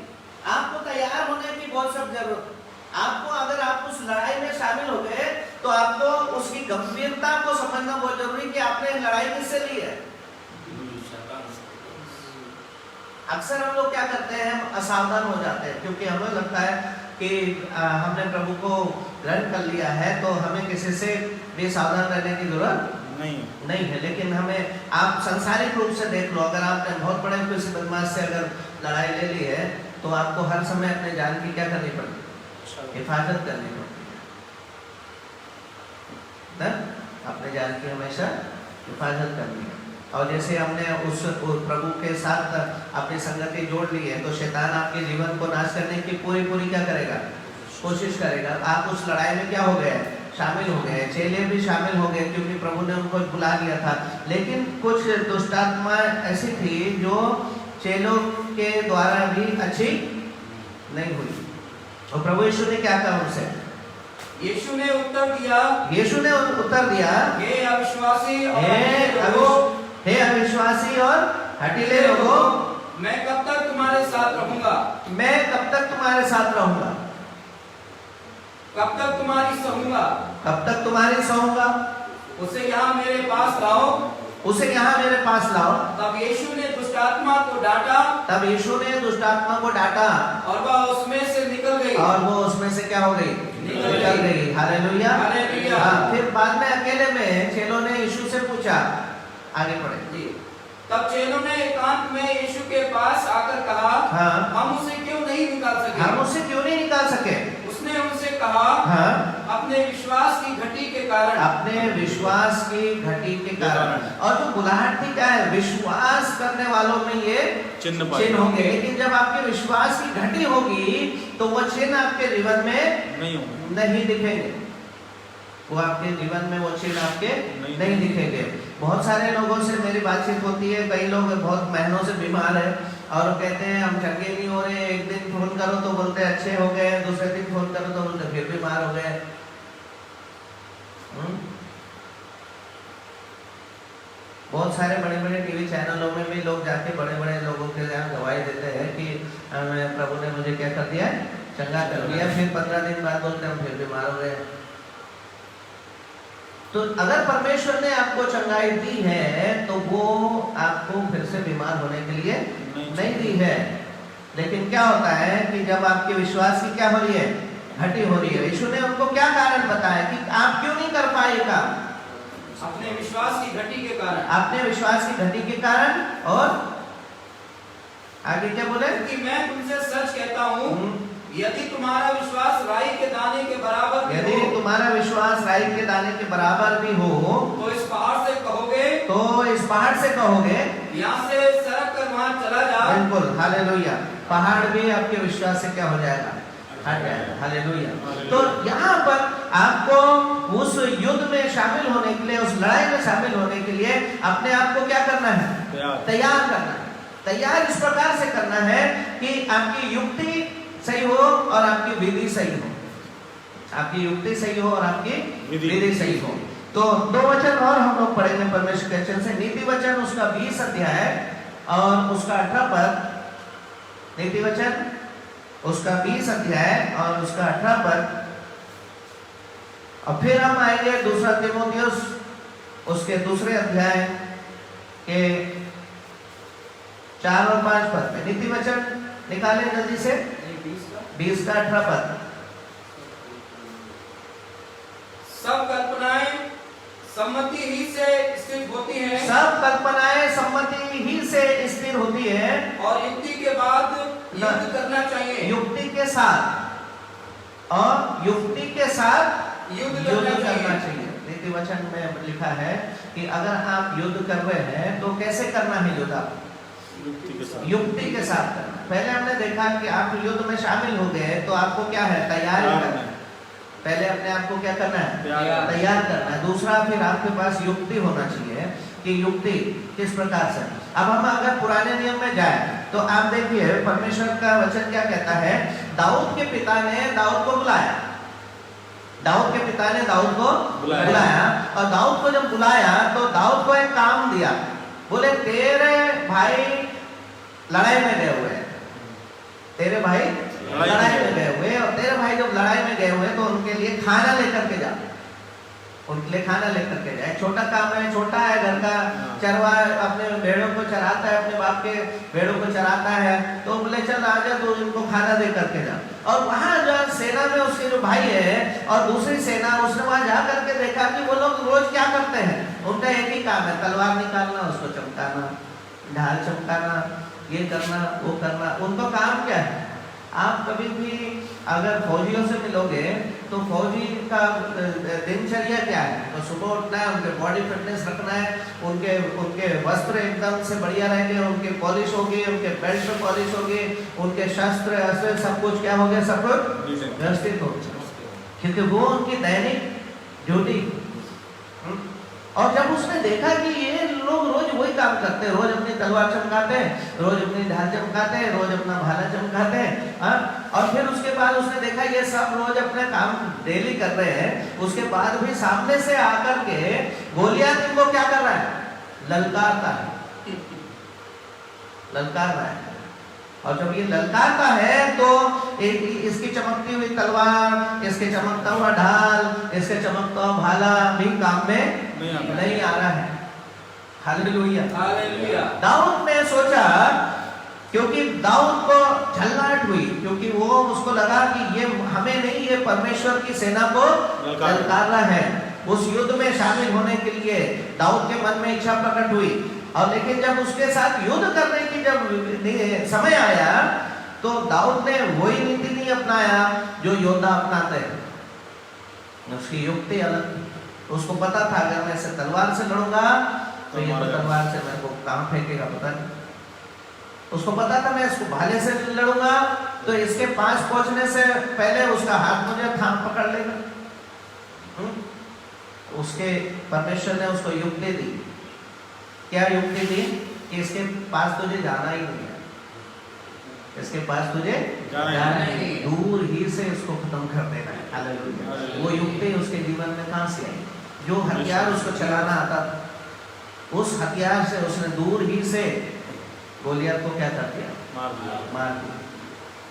आपको तैयार होने की बहुत सब जरूरत। आपको, अगर आप उस लड़ाई में शामिल हो गए, तो आपको उसकी गंभीरता को समझना बहुत जरूरी कि आपने लड़ाई किससे ली है। अक्सर हम लोग क्या करते हैं, हम असावधान हो जाते हैं, क्योंकि हमें लगता है कि हमने प्रभु को ग्रहण कर लिया है, तो हमें किसी से भी सावधान रहने की जरूरत नहीं है। लेकिन हमें, आप संसारिक रूप से देख लो, अगर आपने बहुत बड़े किसी बदमाश से अगर लड़ाई ले ली है, तो आपको हर समय अपने जान की क्या करनी पड़ती है, हिफाजत करनी पड़ती है, अपने जान की हमेशा हिफाजत करनी है। और जैसे हमने उस प्रभु के साथ अपनी संगति जोड़ ली है, तो शैतान आपके जीवन को नाश करने की पूरी क्या करेगा, कोशिश करेगा। आप उस लड़ाई में क्या हो गए, शामिल हो गए। चेले भी शामिल हो गए, क्योंकि प्रभु ने उनको बुला लिया था। लेकिन कुछ दुष्टात्मा ऐसी थी जो चेलों के द्वारा भी अच्छी नहीं हुई, और प्रभु यीशु ने क्या कहा उनसे? यीशु ने उत्तर दिया, हे अविश्वासी और हठीले लोगों, मैं कब तक तुम्हारे साथ रहूंगा। कब तक तुम्हारी सहूंगा। उसे यहाँ मेरे पास लाओ। तब यीशु ने दुष्टात्मा को डांटा, और वह उसमें से निकल गई। और वो उसमें से क्या हो गई, निकल गई। हालेलुया। हाँ, फिर बाद में अकेले में चेलों ने यीशु से पूछा, आगे पढ़े। तब चेलों ने एकांत में यीशु के पास आकर कहा, हम उसे क्यों नहीं निकाल सके। उसने उनसे कहा, अपने विश्वास की घटी के कारण। और जो बुलाहट थी क्या है, विश्वास करने वालों में ये चिन्ह होंगे। लेकिन जब आपके विश्वास की घटी होगी, तो वो चिन्ह आपके जीवन में नहीं दिखेंगे। वो आपके जीवन में वो चिन्ह आपके नहीं दिखेंगे। बहुत सारे लोगों से मेरी बातचीत होती है, कई लोग बहुत महीनों से बीमार है, और कहते हैं हम चंगे नहीं हो रहे। एक दिन फोन करो तो बोलते अच्छे हो गए, दूसरे दिन फोन करो तो बोलते फिर बीमार हो गए। बहुत सारे बड़े टीवी चैनलों में भी लोग जाके बड़े लोगों के यहाँ गवाही देते हैं कि प्रभु ने मुझे क्या कर दिया, चंगा कर दिया। फिर 15 दिन बाद बोलते हम फिर बीमार हो गए। तो अगर परमेश्वर ने आपको चंगाई दी है, तो वो आपको फिर से बीमार होने के लिए नहीं दी है। लेकिन क्या होता है कि जब आपके विश्वास की क्या हो रही है, घटी हो रही है। यीशु ने उनको क्या कारण बताया कि आप क्यों नहीं कर पाएगा, अपने विश्वास की घटी के कारण। और आगे क्या बोले, कि मैं तुमसे सच कहता हूँ, यदि तुम्हारा विश्वास राई के दाने के बराबर भी हो, तो इस पहाड़ से कहोगे, यहाँ से सरक कर वहाँ चला जा। बिल्कुल, हालेलुया। पहाड़ भी आपके विश्वास से क्या हो जाएगा, हट जाएगा। हालेलुया। तो यहाँ पर आपको उस युद्ध में शामिल होने के लिए, उस लड़ाई में शामिल होने के लिए अपने आप को क्या करना है? तैयार करना है। तैयार इस प्रकार से करना है कि आपकी युक्ति सही हो और आपकी विधि सही हो। आपकी युक्ति सही हो और आपकी विधि सही हो। तो 2 वचन और हम लोग पढ़ेंगे परमेश्वर के वचन से। नीति वचन उसका 20 अध्याय और उसका 18 पद। नीति वचन उसका 20 अध्याय और उसका 18 पद। और फिर हम आएंगे 2 तीमुथियुस उसके 2 अध्याय के 4 और 5 पद में। नीति वचन निकालें जल्दी से। 20 का 18 पद। सब कल्पनाएं सम्मति ही से स्थिर होती हैं। सब कल्पनाएं सम्मति ही से स्थिर होती है। और युक्ति के बाद युद्ध करना चाहिए। युक्ति के साथ और युक्ति के साथ युद्ध करना चाहिए। नीति वचन में लिखा है कि अगर आप युद्ध कर रहे हैं तो कैसे करना है युद्ध? युक्ति के साथ करना। पहले हमने देखा कि आप युद्ध में शामिल हो गए तो आपको क्या है? तैयारी करना है। पहले अपने आप को क्या करना है? तैयार करना है। दूसरा, फिर आपके पास युक्ति होना चाहिए कि युक्ति किस प्रकार से। अब हम अगर पुराने नियम में जाए तो आप देखिए परमेश्वर का वचन क्या कहता है। दाऊद के पिता ने दाऊद को बुलाया। दाऊद के पिता ने दाऊद को बुलाया और दाऊद को जब बुलाया तो दाऊद को एक काम दिया। बोले तेरे भाई लड़ाई में गए हुए हैं। तेरे भाई लड़ाई में गए हुए और तेरे भाई जब लड़ाई में गए हुए तो उनके लिए खाना लेकर के जा। उनके लिए खाना लेकर के जाए। छोटा काम है, छोटा है, घर का चरवा अपने भेड़ों को चराता है, अपने बाप के भेड़ों को चराता है। तो बोले चल आजा तो इनको खाना दे करके जा। और वहां जो सेना में उसके जो भाई है और दूसरी सेना, उसने वहां जा करके देखा कि वो लोग रोज क्या करते हैं। उनका एक ही काम है, तलवार निकालना, उसको चमकाना, ढाल चमकाना, ये करना, वो करना। उनका काम क्या है? आप कभी भी अगर फौजियों से मिलोगे तो फौजी का दिनचर्या क्या है? तो सुबह उठना है, उनके बॉडी फिटनेस रखना है, उनके वस्त्र एकदम से बढ़िया रहेंगे, उनके पॉलिश होगी, उनके बेल्ट में पॉलिश होगी, उनके शस्त्र अस्त्र सब कुछ क्या हो गया? सब कुछ व्यवस्थित हो गया, क्योंकि वो उनकी दैनिक ड्यूटी। और जब उसने देखा कि ये लोग रोज वही काम करते हैं, रोज अपनी तलवार चमकाते हैं, रोज अपनी ढाल चमकाते हैं, रोज अपना भाला चमकाते हैं, और फिर उसके बाद उसने देखा ये सब रोज अपने काम डेली कर रहे हैं, उसके बाद भी सामने से आकर के गोलियात इनको क्या कर रहा है? ललकारता है, ललकार रहा है। और जब ये ललकारता है तो इसकी चमकती हुई तलवार, इसके चमकता हुआ ढाल, इसके चमकता हुआ भाला भी काम में नहीं आ रहा है। Hallelujah, hallelujah. दाऊद ने सोचा, क्योंकि दाऊद को झल्लाहट हुई, क्योंकि वो उसको लगा कि ये हमें नहीं, ये परमेश्वर की सेना को ललकार रहा है। उस युद्ध में शामिल होने के लिए दाऊद के मन में इच्छा प्रकट हुई। और लेकिन जब उसके साथ युद्ध करने की जब समय आया तो दाऊद ने वही नीति नहीं अपनाया जो योद्धा अपनाते हैं। उसकी युक्ति अलग थी। उसको पता था अगर मैं इसे तलवार से लड़ूंगा तो ये तो तलवार से मेरे को कहां फेंकेगा पता नहीं। उसको पता था मैं इसको भाले से लड़ूंगा तो इसके पास पहुंचने से पहले उसका हाथ मुझे थाम पकड़ लेगा। उसके परमेश्वर ने उसको युक्ति दी। क्या युक्ति दी? कि इसके पास तुझे जाना ही नहीं है, इसके पास तुझे जाना ही नहीं, दूर ही से इसको खत्म कर देना है। हालेलुया। वो युक्ति उसके जीवन में कहां से आई? जो हथियार उसको चलाना आता था, उस हथियार से उसने दूर ही से गोलियत को क्या कर दिया? मार दिया।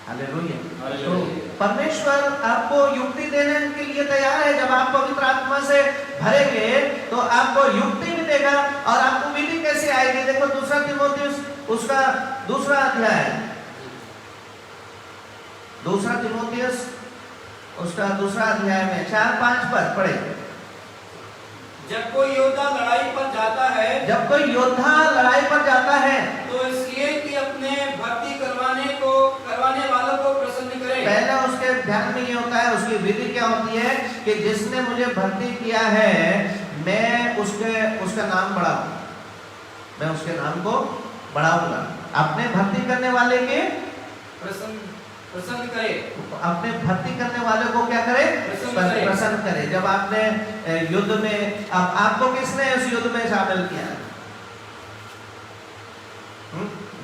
हालेलुया। तो परमेश्वर आपको युक्ति देने के लिए तैयार है। जब आप पवित्र आत्मा से भरेंगे तो आपको युक्ति भी देगा और आपको विधि कैसे आएगी? देखो 2 तीमुथियुस उसका 2 अध्याय, 2 तीमुथियुस उसका 2 अध्याय में 4-5 पद पढ़े। जब कोई योद्धा लड़ाई पर जाता है, जब कोई योद्धा लड़ाई पर जाता है तो इसलिए कि अपने भर्ती करवाने वालों को प्रसन्न करे। पहला उसके ध्यान में ये होता है, उसकी विधि क्या होती है कि जिसने मुझे भर्ती किया है मैं उसका नाम बढ़ाऊं, मैं उसके नाम को बढ़ाऊंगा। अपने भर्ती करने वाले के प्रसन्न करे, अपने भक्ति करने वाले को क्या करे? प्रसन्न करे। प्रसन्न करे। जब आपने युद्ध में आपको किसने उस युद्ध में शामिल किया?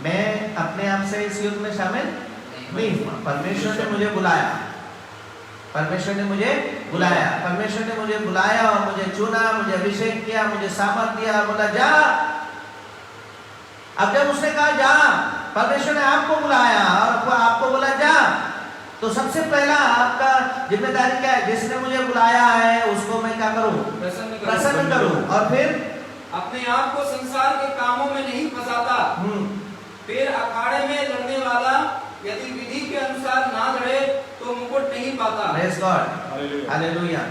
मैं अपने आप से इस युद्ध में शामिल नहीं हुआ। परमेश्वर ने मुझे बुलाया, परमेश्वर ने मुझे बुलाया, परमेश्वर ने मुझे बुलाया और मुझे चुना, मुझे अभिषेक किया, मुझे सामर्थ दिया, बोला जा। अब जब उसने कहा जा, परमेश्वर ने आपको बुलाया और आपको बोला जा, तो सबसे पहला आपका जिम्मेदारी क्या है? जिसने मुझे बुलाया है उसको मैं क्या करूं? प्रसन्न करूं। और फिर अपने आप को संसार के कामों में नहीं फंसाता। फिर अखाड़े में लड़ने वाला यदि विधि के अनुसार ना लड़े तो मुकुट नहीं पाता। Praise God, hallelujah.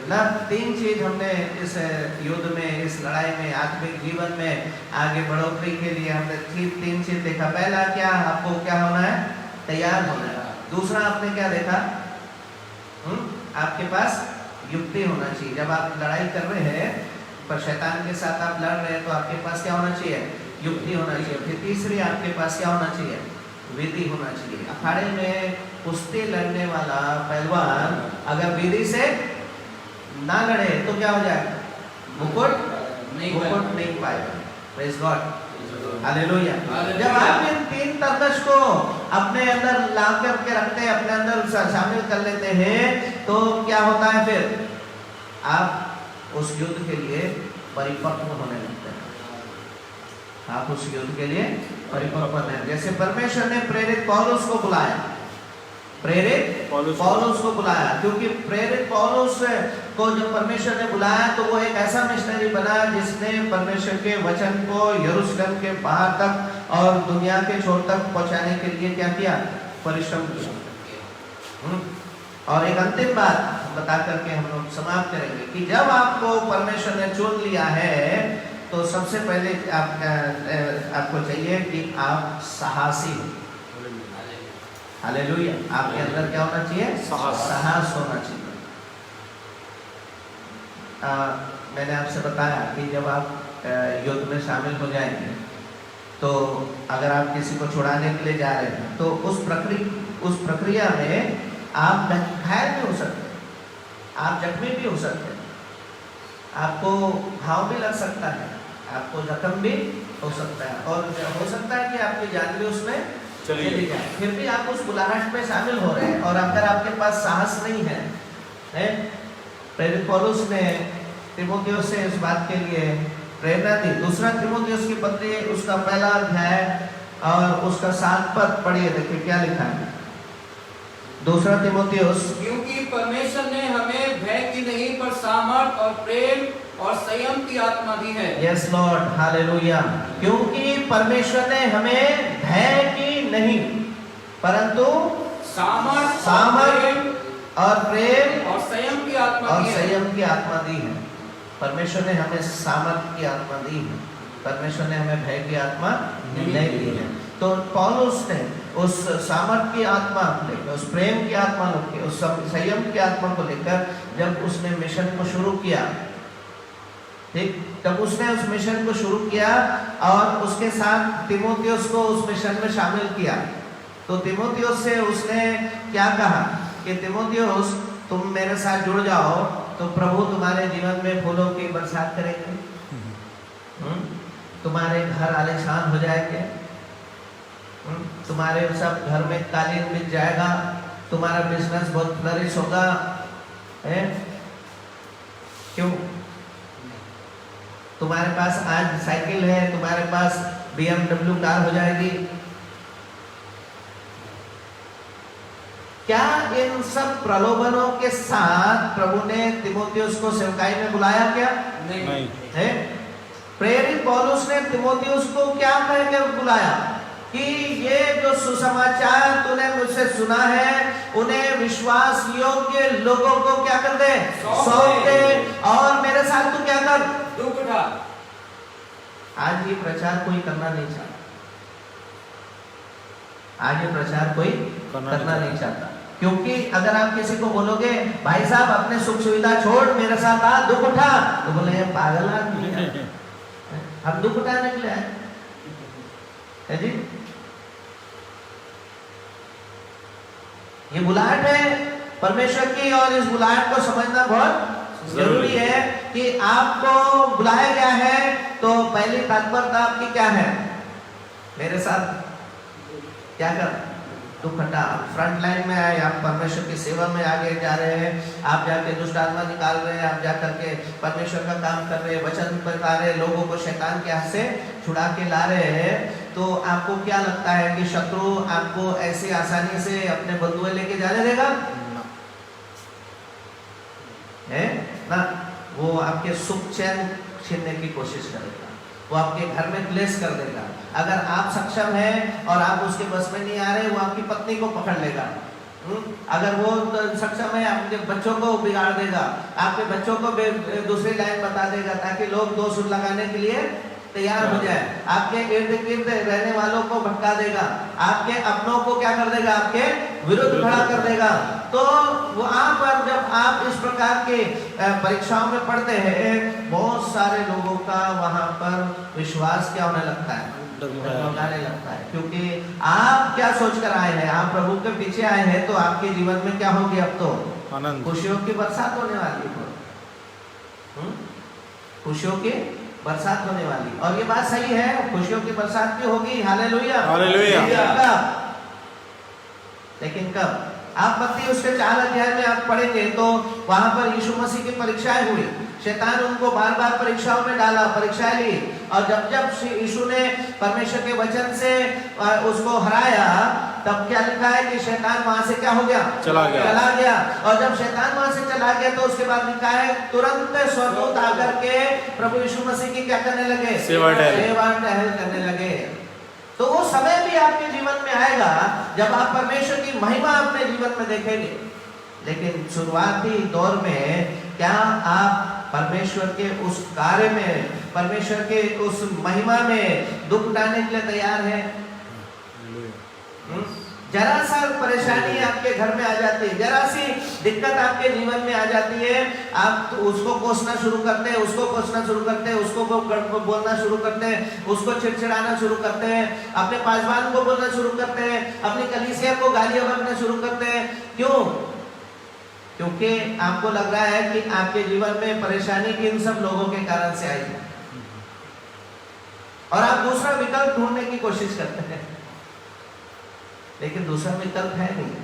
ना 3 चीज हमने इस युद्ध में, इस लड़ाई में, आत्मिक जीवन में आगे बढ़ोतरी के लिए हमने 3 चीज देखा। पहला क्या? आपको क्या होना है? तैयार होना है। दूसरा आपने क्या देखा? आपके पास युक्ति होना चाहिए। जब आप लड़ाई कर रहे हैं पर शैतान के साथ आप लड़ रहे हैं तो आपके पास क्या होना चाहिए? युक्ति होना चाहिए। फिर तीसरी आपके पास क्या होना चाहिए? विधि होना चाहिए। अखाड़े में कुश्ती लड़ने वाला पहलवान अगर विधि से ना लड़े तो क्या हो जाएगा? मुकुट नहीं पाएगा। Praise God, hallelujah. जब आप इन 3 तरकश को अपने अंदर ला करके रखते हैं, अपने अंदर शामिल कर लेते हैं, तो क्या होता है? फिर आप उस युद्ध के लिए परिपक्व होने लगते हैं। आप उस युद्ध के लिए परिपक्व हैं। जैसे परमेश्वर ने प्रेरित पौलुस को बुलाया, प्रेरित पौलुस को बुलाया, क्योंकि प्रेरित पौलुस को जब परमेश्वर ने बुलाया तो वो एक ऐसा मिशनरी बना जिसने परमेश्वर के वचन को यरूशलेम के बाहर तक और दुनिया के छोर तक पहुंचाने के लिए क्या किया? परिश्रम किया। और एक अंतिम बात बता करके हम लोग समाप्त करेंगे कि जब आपको परमेश्वर ने चुन लिया है तो सबसे पहले आपको चाहिए कि आप साहसी हो। हालेलुया। आपके अंदर क्या होना चाहिए? साहस होना चाहिए। मैंने आपसे बताया कि जब आप युद्ध में शामिल हो जाएंगे तो अगर आप किसी को छुड़ाने के लिए जा रहे हैं तो उस प्रक्रिया में आप घायल भी हो सकते हैं, आप जख्मी भी हो सकते हैं, आपको घाव भी लग सकता है, आपको जख्म भी हो सकता है और हो सकता है कि आपकी जान भी उसमें चली जाए। फिर भी आप उस बुलाहट में शामिल हो रहे हैं। और अगर आपके पास साहस नहीं है, प्रेरित पौलुस ने तीमुथियुस से इस बात के लिए प्रेरणा दी। दूसरा तीमुथियुस की पत्री उसका 1 अध्याय और उसका 7 पद पढ़िए, देखिए क्या लिखा है। दूसरा तीमुथियुस, क्योंकि परमेश्वर ने हमें भय की नहीं पर सामर्थ और प्रेम और संयम की आत्मा दी है। Yes Lord, hallelujah. क्योंकि परमेश्वर ने हमें भय की नहीं परंतु सामर्थ और प्रेम और संयम की आत्मा दी है। परमेश्वर ने हमें सामर्थ की आत्मा दी है, परमेश्वर ने हमें भय की आत्मा नहीं दी है। तो पौलुस ने उस सामर्थ की आत्मा को लेकर, उस प्रेम की आत्मा को लेकर, उस संयम की आत्मा को लेकर जब उसने मिशन को शुरू किया, ठीक, तब उसने उस मिशन को शुरू किया और उसके साथ तीमुथियुस को उस मिशन में शामिल किया। तो तीमुथियुस से उसने क्या कहा कि तीमुथियुस तुम मेरे साथ जुड़ जाओ तो प्रभु तुम्हारे जीवन में फूलों की बरसात करेंगे, तुम्हारे घर आलीशान हो जाएंगे, तुम्हारे सब घर में कालीन बिछ जाएगा, तुम्हारा बिजनेस बहुत फ्लरिश होगा। क्यों? तुम्हारे पास आज साइकिल है, तुम्हारे पास BMW कार हो जाएगी। क्या इन सब प्रलोभनों के साथ प्रभु ने तीमुथियुस को सेवकाई में बुलाया? क्या नहीं है? प्रेरित पौलुस ने तीमुथियुस को क्या कह के बुलाया कि ये जो सुसमाचार तूने मुझसे सुना है उन्हें विश्वास योग्य लोगों को क्या कर दे? सौंप दे और मेरे साथ तू क्या कर? दुख उठा। आज ये प्रचार कोई करना नहीं चाहता, आज ये प्रचार कोई करना नहीं चाहता, क्योंकि अगर आप किसी को बोलोगे भाई साहब अपने सुख सुविधा छोड़ मेरे साथ आ, दुख उठा, तो बोले पागल आदमी है, हम दुख उठाने के लिए आए हैं जी। ये बुलाहट है परमेश्वर की, और इस बुलाहट को समझना बहुत जरूरी है कि आपको बुलाया गया है। तो पहली तत्परता आपकी क्या है? मेरे साथ क्या कर दुख हटा, फ्रंट लाइन में आए, आप परमेश्वर की सेवा में आगे जा रहे हैं, आप जाके दुष्ट आत्मा निकाल रहे हैं, आप जा करके परमेश्वर का काम कर रहे हैं, वचन बता रहे हैं, लोगों को शैतान के हाथ से छुड़ा के ला रहे हैं। तो आपको क्या लगता है कि शत्रु आपको ऐसे आसानी से अपने बंधुए लेके जाने देगा? है ना? वो आपके सुख चैन छीनने की कोशिश करेगा, वो आपके घर में क्लेश कर देगा। अगर आप सक्षम हैं और आप उसके बस में नहीं आ रहे, वो आपकी पत्नी को पकड़ लेगा। अगर वो सक्षम है, आपके बच्चों को बिगाड़ देगा, आपके बच्चों को दूसरी लाइन बता देगा ताकि लोग दोष लगाने के लिए तैयार हो जाए। आपके इर्द गिर्द रहने वालों को भटका देगा, आपके अपनों को क्या कर देगा? आपके विरुद्ध खड़ा कर देगा। तो वहां पर जब आप इस प्रकार के परीक्षाओं में पढ़ते हैं, बहुत सारे लोगों का वहां पर विश्वास क्या होने लगता है? डगमगाने लगता है। क्योंकि आप क्या सोचकर आए हैं? आप प्रभु के पीछे आए हैं, तो आपके जीवन में क्या होगी? अब तो आनंद, खुशियों की बरसात होने वाली है। खुशियों की बरसात होने वाली, और ये बात सही है, खुशियों की बरसात भी होगी। Hallelujah, hallelujah. लेकिन कब? आप मत्ती उसके 4 अध्याय में आप पढ़ेंगे तो वहां पर यीशु मसीह की परीक्षाएं हुई। शैतान उनको बार बार परीक्षाओं में डाला, परीक्षाएं ली, और जब जब यीशु ने परमेश्वर के वचन से उसको हराया, तब क्या लिखा है कि शैतान वहां से क्या हो गया? चला गया। और जब शैतान वहां से चला गया, तो उसके बाद लिखा है तुरंत स्वर्गदूत आकर के प्रभु यीशु मसीह की क्या करने लगे? सेवा टहल करने लगे। तो वो समय भी आपके जीवन में आएगा जब आप परमेश्वर की महिमा अपने जीवन में देखेंगे। लेकिन शुरुआती दौर में क्या आप परमेश्वर के उस कार्य में, परमेश्वर के उस महिमा में दुख उठाने के लिए तैयार हैं? जरा सा परेशानी आपके घर में आ जाती है, जरा सी दिक्कत आपके जीवन में आ जाती है, आप तो उसको कोसना शुरू करते हैं, उसको कोसना शुरू करते हैं, उसको बोलना शुरू करते हैं, उसको चिड़चिड़ाना शुरू करते हैं, अपने पासवान को बोलना शुरू करते हैं, अपनी कलीसिया को गालियां बकना शुरू करते हैं। क्यों? क्योंकि आपको लग रहा है कि आपके जीवन में परेशानी इन सब लोगों के कारण से आई है, और आप दूसरा विकल्प ढूंढने की कोशिश करते हैं। लेकिन दूसरा विकल्प है नहीं।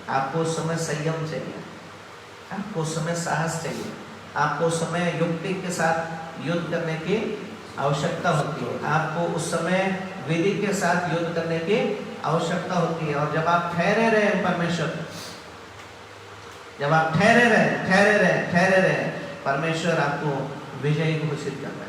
आपको उस समय संयम चाहिए, आपको उस समय साहस चाहिए, आपको उस समय युक्ति के साथ युद्ध करने की आवश्यकता होती है, आपको उस समय विधि के साथ युद्ध करने की आवश्यकता होती है। और जब आप ठहरे रहे परमेश्वर, जब आप ठहरे रहे, परमेश्वर आपको विजयी घोषित कर रहा है।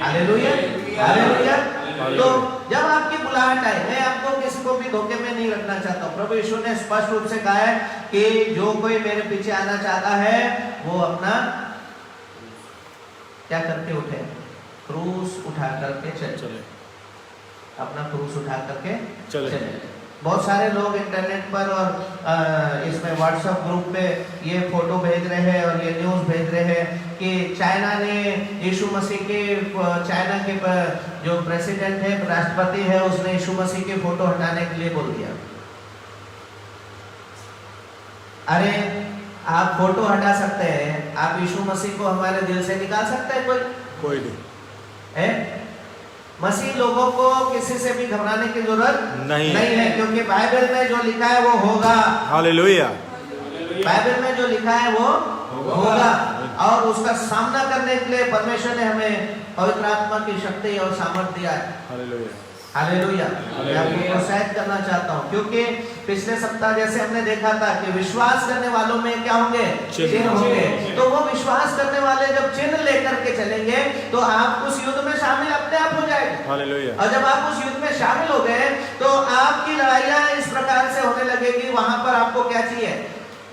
Hallelujah, hallelujah. तो जब आपकी बुलाहट आए, मैं आपको किसी को भी धोखे में नहीं रखना चाहता हूँ। प्रभु यीशु ने स्पष्ट रूप से कहा है कि जो कोई मेरे पीछे आना चाहता है, वो अपना क्या करके उठे? क्रूस उठा करके चले। अपना क्रूस उठा करके चले। बहुत सारे लोग इंटरनेट पर और इसमें व्हाट्सएप ग्रुप पे ये फोटो भेज रहे हैं और ये न्यूज़ भेज रहे हैं कि चाइना ने यीशु मसीह के, चाइना के जो प्रेसिडेंट है, राष्ट्रपति है, उसने यीशु मसीह की फोटो हटाने के लिए बोल दिया। अरे आप फोटो हटा सकते हैं, आप यीशु मसीह को हमारे दिल से निकाल सकते हैं? कोई नहीं है। मसीह लोगों को किसी से भी घबराने की जरूरत नहीं है, क्योंकि बाइबल में जो लिखा है वो होगा। हालेलुया। बाइबल में जो लिखा है वो होगा, और उसका सामना करने के लिए परमेश्वर ने हमें पवित्र आत्मा की शक्ति और सामर्थ्य दिया है। Hallelujah, hallelujah. मैं आपको प्रोत्साहित करना चाहता हूँ, क्योंकि पिछले सप्ताह जैसे हमने देखा था कि विश्वास करने वालों में क्या होंगे? चिन्ह होंगे। तो वो विश्वास करने वाले जब चिन्ह लेकर के चलेंगे, तो आप उस युद्ध में शामिल अपने आप हो जाएंगे। हालेलुया। और जब आप उस युद्ध में शामिल हो गए, तो आपकी लड़ाइयाँ इस प्रकार से होने लगेगी। वहां पर आपको क्या चाहिए?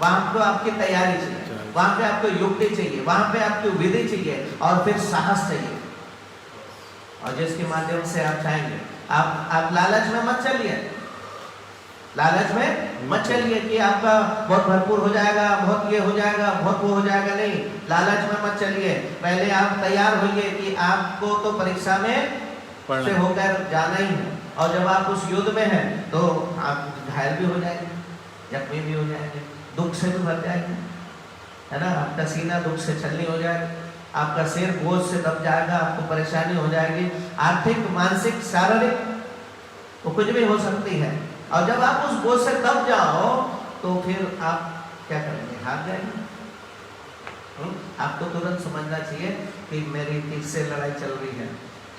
वहां पर आपकी तैयारी चाहिए, वहां पे आपको युक्ति चाहिए, वहां पे आपकी विधि चाहिए, और फिर साहस चाहिए, और जिसके माध्यम से आप चाहेंगे। आप लालच में मत चलिए, लालच में मत चलिए कि आपका बहुत भरपूर हो जाएगा, बहुत ये हो जाएगा, बहुत वो हो जाएगा। नहीं, लालच में मत चलिए। पहले आप तैयार होइए कि आपको तो परीक्षा में से होकर जाना ही है, और जब आप उस युद्ध में हैं तो आप घायल भी हो जाएंगे, जख्मी भी हो जाएंगे, दुख से भी भर जाएंगे, है ना। आपका सीना दुख से छलनी हो जाएगा, आपका सिर बोझ से दब जाएगा, आपको परेशानी हो जाएगी, आर्थिक, मानसिक, शारीरिक, तो कुछ भी हो सकती है। और जब आप उस बोझ से दब जाओ तो फिर आप क्या करेंगे? हार जाएंगे। आपको तुरंत समझना चाहिए कि मेरी किससे लड़ाई चल रही है?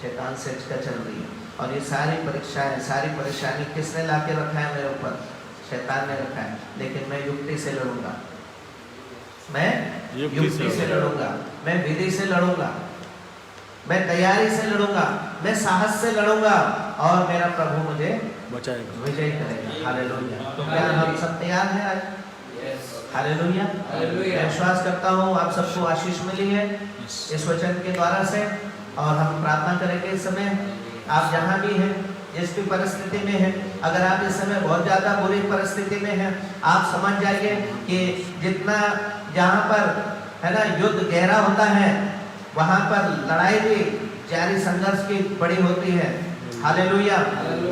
शैतान से चल रही है। और ये सारी परीक्षाएं, सारी परेशानी किसने लाके रखा है मेरे ऊपर? शैतान ने रखा है। लेकिन मैं युक्ति से लड़ूंगा, मैं युक्ति से लड़ूंगा, मैं विधि से लड़ूंगा, मैं तैयारी से लड़ूंगा, मैं साहस से लड़ूंगा और मेरा प्रभु मुझे बचाएगा, विजय करेगा। हालेलुया। तो क्या हम सब तैयार हैं आज? हालेलुया। मैं विश्वास करता हूँ आप सबको आशीष मिली है इस वचन के द्वारा से। और हम प्रार्थना करेंगे इस समय, आप जहाँ भी हैं, जिस भी परिस्थिति में हैं, अगर आप इस समय बहुत ज्यादा बुरी परिस्थिति में हैं, आप समझ जाइए कि जितना जहाँ पर है ना युद्ध गहरा होता है, वहाँ पर लड़ाई भी जारी संघर्ष की बड़ी होती है। Hallelujah,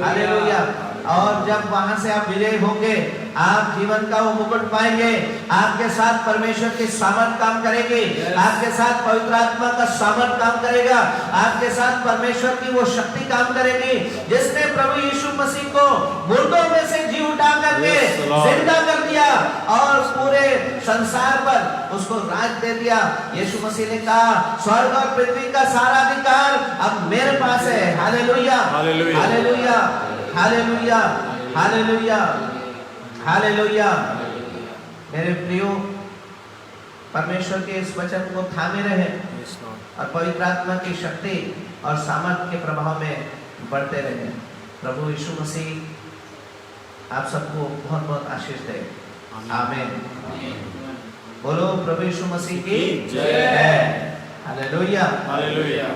hallelujah. और जब वहां से आप विजय होंगे, आप जीवन का वो मुकुट पाएंगे, आपके साथ परमेश्वर की सामर्थ काम करेगी, आपके साथ पवित्र आत्मा का सामर्थ काम करेगा, आपके साथ परमेश्वर की वो शक्ति काम करेगी जिसने प्रभु यीशु मसीह को मुर्दों में से जी उठा करके जिंदा कर दिया और पूरे संसार पर उसको राज दे दिया। यीशु मसीह ने कहा स्वर्ग और पृथ्वी का सारा अधिकार अब मेरे पास है। Hallelujah, hallelujah, hallelujah, hallelujah, hallelujah. मेरे प्रियो, परमेश्वर के इस वचन को थामे रहे और पवित्र आत्मा की शक्ति और सामर्थ के प्रभाव में बढ़ते रहे। प्रभु यीशु मसीह आप सबको बहुत बहुत आशीष दे। आमीन। बोलो प्रभु यीशु मसीह की जय। Hallelujah, hallelujah.